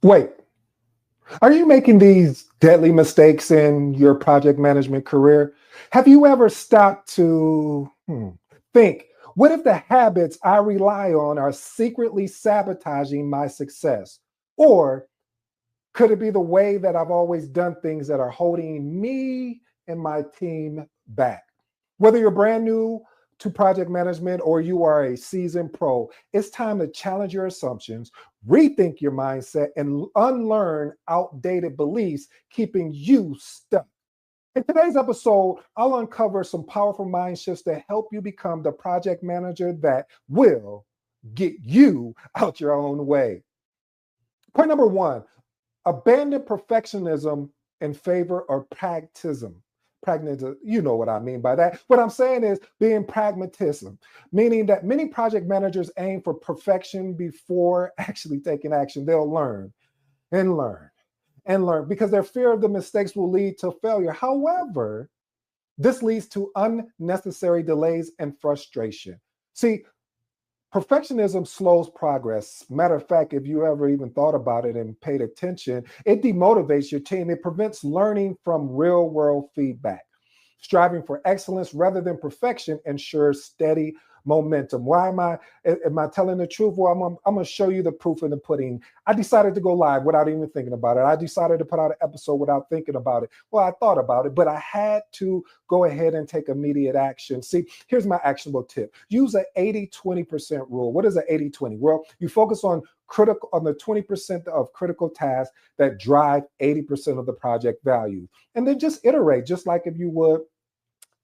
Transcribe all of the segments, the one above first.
Wait, are you making these deadly mistakes in your project management career? Have you ever stopped to think, what if the habits I rely on are secretly sabotaging my success? Or could it be the way that I've always done things that are holding me and my team back? Whether you're brand new to project management or you are a seasoned pro, it's time to challenge your assumptions, rethink your mindset, and unlearn outdated beliefs keeping you stuck. In today's episode, I'll uncover some powerful mind shifts to help you become the project manager that will get you out your own way. Point number one: abandon perfectionism in favor of pragmatism. Pragmatism, you know what I mean by that. What I'm saying is being pragmatism, meaning that many project managers aim for perfection before actually taking action. They'll learn and learn and learn because their fear of the mistakes will lead to failure. However, this leads to unnecessary delays and frustration. See, perfectionism slows progress. Matter of fact, if you ever even thought about it and paid attention, it demotivates your team. It prevents learning from real world feedback. Striving for excellence rather than perfection ensures steady momentum. Why am I telling the truth? Well, I'm going to show you the proof in the pudding. I decided to go live without even thinking about it. I decided to put out an episode without thinking about it. Well, I thought about it, but I had to go ahead and take immediate action. See, here's my actionable tip. Use an 80-20% rule. What is an 80-20? Well, you focus on the 20% of critical tasks that drive 80% of the project value. And then just iterate, just like if you would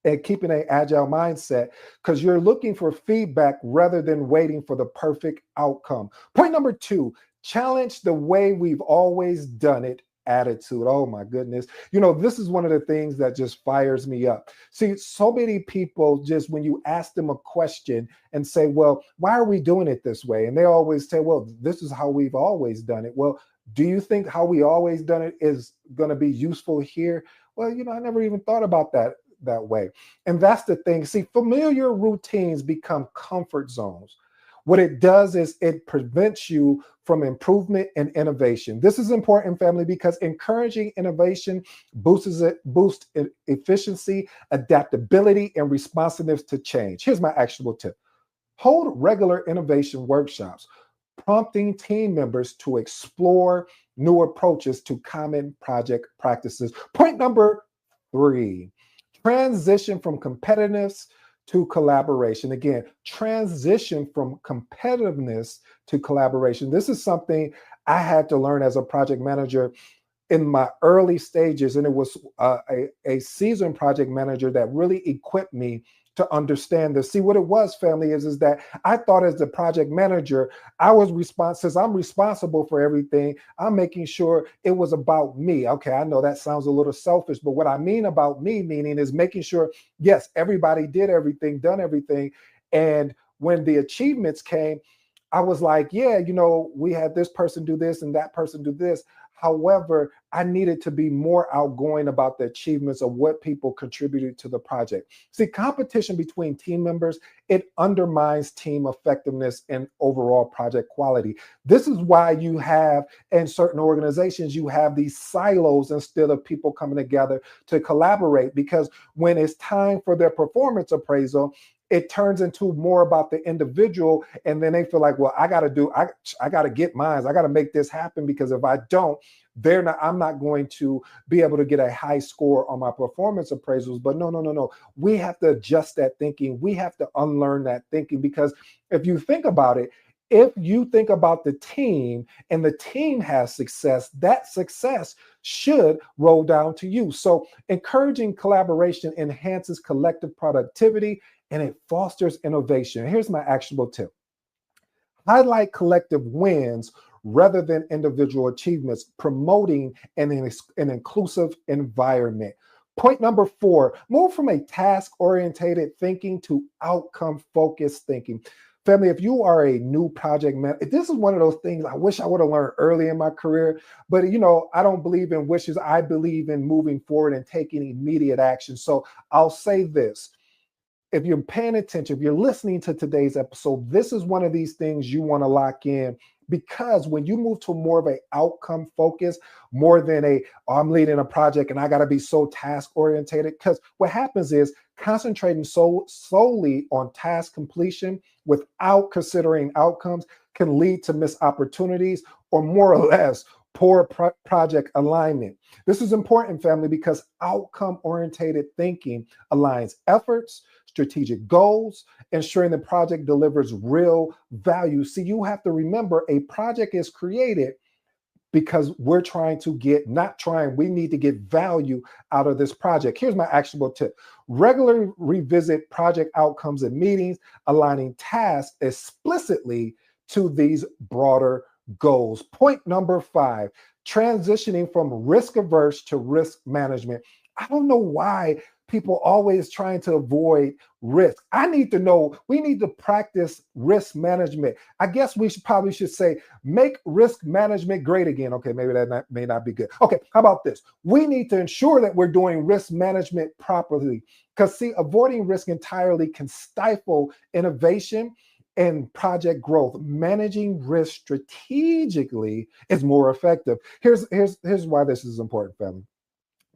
and keeping an agile mindset, because you're looking for feedback rather than waiting for the perfect outcome. Point number two: challenge the way we've always done it attitude. Oh my goodness. This is one of the things that just fires me up. See, so many people, just when you ask them a question and say, well, why are we doing it this way? And they always say, well, this is how we've always done it. Well, do you think how we always done it is going to be useful here? Well, I never even thought about that way. And that's the thing. See, familiar routines become comfort zones. What it does is it prevents you from improvement and innovation. This is important, family, because encouraging innovation boosts efficiency, adaptability, and responsiveness to change. Here's my actionable tip. Hold regular innovation workshops, prompting team members to explore new approaches to common project practices. Point number three: transition from competitiveness to collaboration. Again, transition from competitiveness to collaboration. This is something I had to learn as a project manager in my early stages, and it was a seasoned project manager that really equipped me to understand this. See, what it was, family, is that I thought as the project manager, I was since I'm responsible for everything, I'm making sure it was about me. Okay, I know that sounds a little selfish, but what I mean about me meaning is making sure, yes, everybody did everything, done everything. And when the achievements came, I was like, yeah, we had this person do this and that person do this. However, I needed to be more outgoing about the achievements of what people contributed to the project. See, competition between team members, it undermines team effectiveness and overall project quality. This is why you have, in certain organizations, you have these silos instead of people coming together to collaborate, because when it's time for their performance appraisal, it turns into more about the individual, and then they feel like, well, I got to get mine. I got to make this happen, because if I don't, I'm not going to be able to get a high score on my performance appraisals. But no. We have to adjust that thinking. We have to unlearn that thinking, because if you think about it, if you think about the team and the team has success, that success should roll down to you. So encouraging collaboration enhances collective productivity and it fosters innovation. Here's my actionable tip. Highlight collective wins rather than individual achievements, promoting an inclusive environment. Point number four: move from a task-oriented thinking to outcome-focused thinking. Family, if you are a new project man, this is one of those things I wish I would have learned early in my career, but I don't believe in wishes. I believe in moving forward and taking immediate action. So I'll say this: if you're paying attention, if you're listening to today's episode, this is one of these things you want to lock in, because when you move to more of a outcome focus, more than oh, I'm leading a project and I got to be so task orientated, because what happens is concentrating solely on task completion without considering outcomes can lead to missed opportunities, or more or less poor project alignment. This is important, family, because outcome orientated thinking aligns efforts, strategic goals, ensuring the project delivers real value. See, you have to remember, a project is created because we're trying to get, not trying, we need to get value out of this project. Here's my actionable tip. Regularly revisit project outcomes in meetings, aligning tasks explicitly to these broader goals. Point number 5, transitioning from risk averse to risk management. I don't know why people always trying to avoid risk. I need to know, we need to practice risk management. I guess we probably should say, make risk management great again. Okay, maybe that may not be good. Okay, how about this? We need to ensure that we're doing risk management properly, because see, avoiding risk entirely can stifle innovation and project growth. Managing risk strategically is more effective. Here's why this is important, family.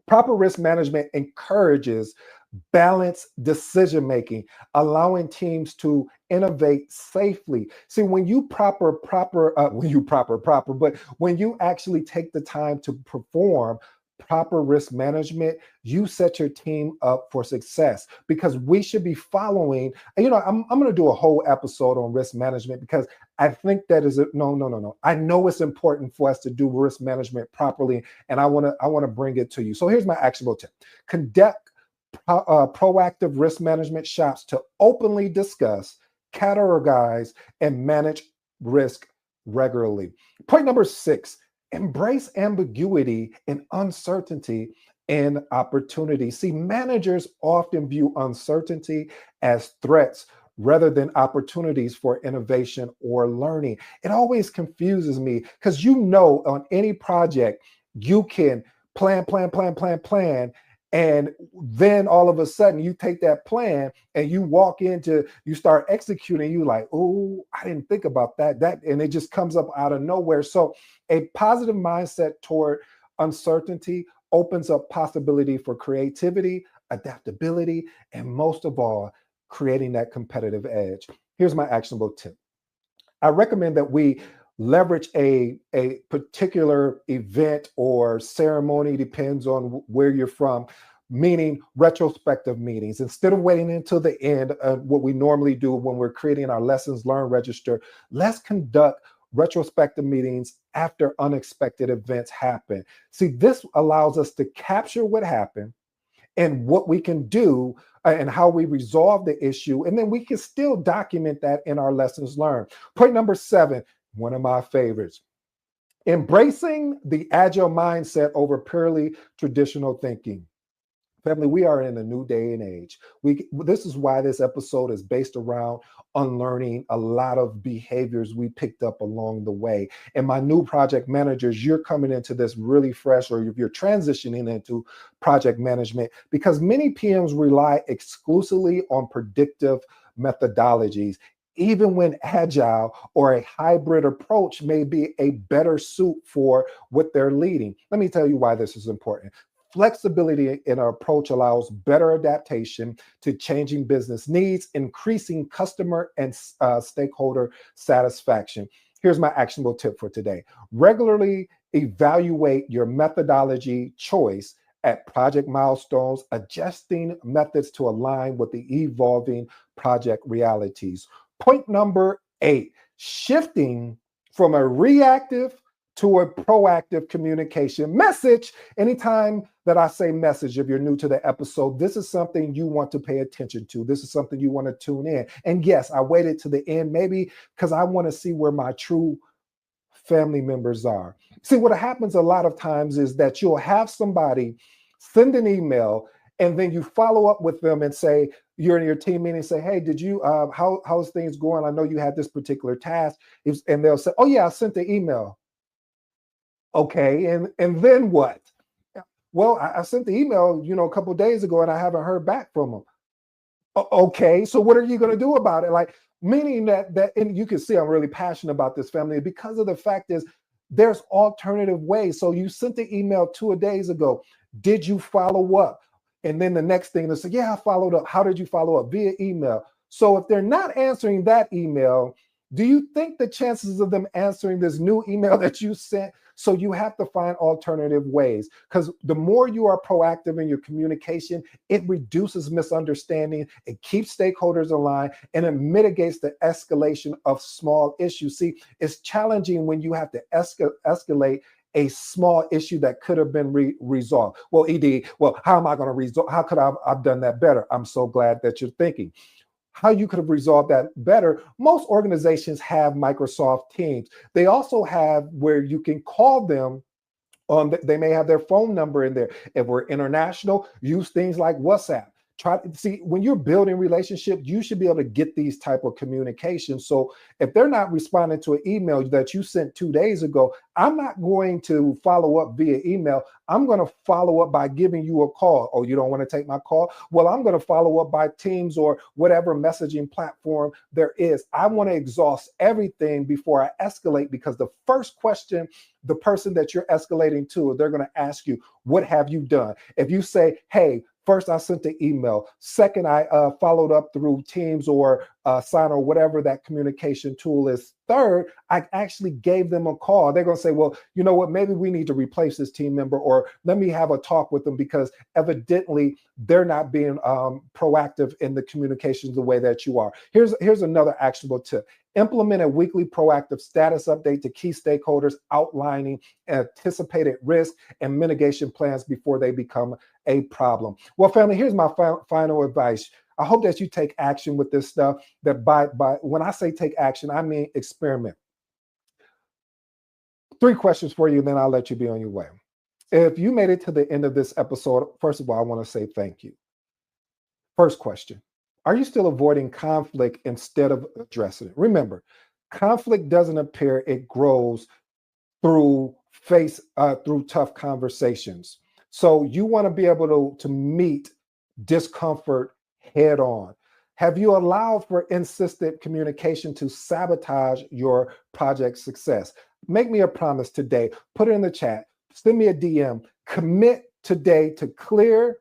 Proper risk management encourages balanced decision making, allowing teams to innovate safely. See, when you but when you actually take the time to perform proper risk management, you set your team up for success, because we should be following. I'm going to do a whole episode on risk management, because I think that is no. I know it's important for us to do risk management properly, and I want to bring it to you. So here's my actionable tip: conduct proactive risk management shops to openly discuss, categorize, and manage risk regularly. Point number 6, embrace ambiguity and uncertainty and opportunity. See, managers often view uncertainty as threats rather than opportunities for innovation or learning. It always confuses me, because on any project, you can plan, and then all of a sudden you take that plan and you start executing, you like, oh, I didn't think about that, and it just comes up out of nowhere. So a positive mindset toward uncertainty opens up possibility for creativity, adaptability, and most of all, creating that competitive edge. Here's my actionable tip. I recommend that we leverage a particular event or ceremony, depends on where you're from, meaning retrospective meetings. Instead of waiting until the end, what we normally do when we're creating our lessons learned register, let's conduct retrospective meetings after unexpected events happen. See, this allows us to capture what happened and what we can do, and how we resolve the issue. And then we can still document that in our lessons learned. Point number 7, one of my favorites: embracing the agile mindset over purely traditional thinking. Family, we are in a new day and age. This is why this episode is based around unlearning a lot of behaviors we picked up along the way. And my new project managers, you're coming into this really fresh, or if you're transitioning into project management, because many PMs rely exclusively on predictive methodologies, even when agile or a hybrid approach may be a better suit for what they're leading. Let me tell you why this is important. Flexibility in our approach allows better adaptation to changing business needs, increasing customer and stakeholder satisfaction. Here's my actionable tip for today. Regularly evaluate your methodology choice at project milestones, adjusting methods to align with the evolving project realities. Point number 8, shifting from a reactive to a proactive communication message. Anytime that I say message, if you're new to the episode, this is something you want to pay attention to. This is something you want to tune in. And yes, I waited to the end, maybe because I want to see where my true family members are. See, what happens a lot of times is that you'll have somebody send an email, and then you follow up with them and say, you're in your team meeting and say, hey, did you, how's things going? I know you had this particular task. And they'll say, oh yeah, I sent the email. Okay, and then what? Well, I sent the email, a couple of days ago, and I haven't heard back from them. Okay, so what are you going to do about it? Like, meaning that, and you can see I'm really passionate about this, family, because of the fact is there's alternative ways. So you sent the email 2 days ago. Did you follow up? And then the next thing they say, yeah, I followed up. How did you follow up? Via email. So if they're not answering that email, do you think the chances of them answering this new email that you sent? So you have to find alternative ways, because the more you are proactive in your communication, it reduces misunderstanding, it keeps stakeholders aligned, and it mitigates the escalation of small issues. See, it's challenging when you have to escalate a small issue that could have been resolved. Well, ED, well, how am I going to resolve? How could I've done that better? I'm so glad that you're thinking how you could have resolved that better. Most organizations have Microsoft Teams. They also have where you can call them they may have their phone number in there. If we're international, use things like WhatsApp. Try to see when you're building relationships, you should be able to get these type of communications. So if they're not responding to an email that you sent 2 days ago, I'm not going to follow up via email. I'm going to follow up by giving you a call. Oh, you don't want to take my call? Well, I'm going to follow up by Teams or whatever messaging platform there is. I want to exhaust everything before I escalate, because the first question the person that you're escalating to, they're going to ask you, what have you done? If you say, hey, first I sent the email, second I followed up through Teams or Sign or whatever that communication tool is, third I actually gave them a call, they're going to say, well, you know what, maybe we need to replace this team member, or let me have a talk with them, because evidently they're not being proactive in the communications the way that you are. Here's another actionable tip. Implement a weekly proactive status update to key stakeholders, outlining anticipated risk and mitigation plans before they become a problem. Well, family, here's my final advice. I hope that you take action with this stuff. That by when I say take action, I mean experiment. 3 questions for you, and then I'll let you be on your way. If you made it to the end of this episode, first of all, I want to say thank you. First question, are you still avoiding conflict instead of addressing it? Remember, conflict doesn't appear, it grows through through tough conversations. So you want to be able to meet discomfort head on. Have you allowed for insistent communication to sabotage your project success? Make me a promise today. Put it in the chat. Send me a DM. Commit today to clear,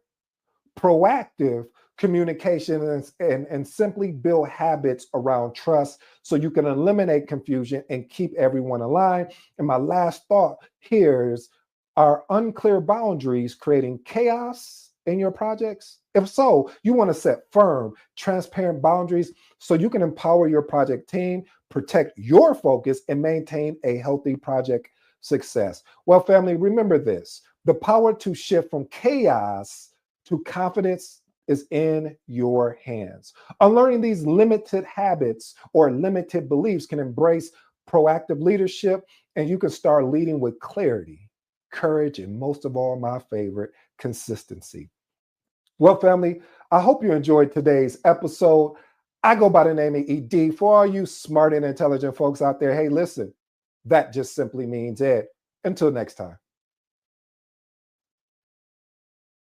proactive communication and simply build habits around trust so you can eliminate confusion and keep everyone aligned. And my last thought here is, are unclear boundaries creating chaos in your projects? If so, you want to set firm, transparent boundaries so you can empower your project team, protect your focus, and maintain a healthy project success. Well, family, remember this: the power to shift from chaos to confidence is in your hands. Unlearning these limited habits or limited beliefs can embrace proactive leadership, and you can start leading with clarity, courage, and most of all, my favorite, consistency. Well, family, I hope you enjoyed today's episode. I go by the name of ED. For all you smart and intelligent folks out there, hey, listen, that just simply means Ed. Until next time.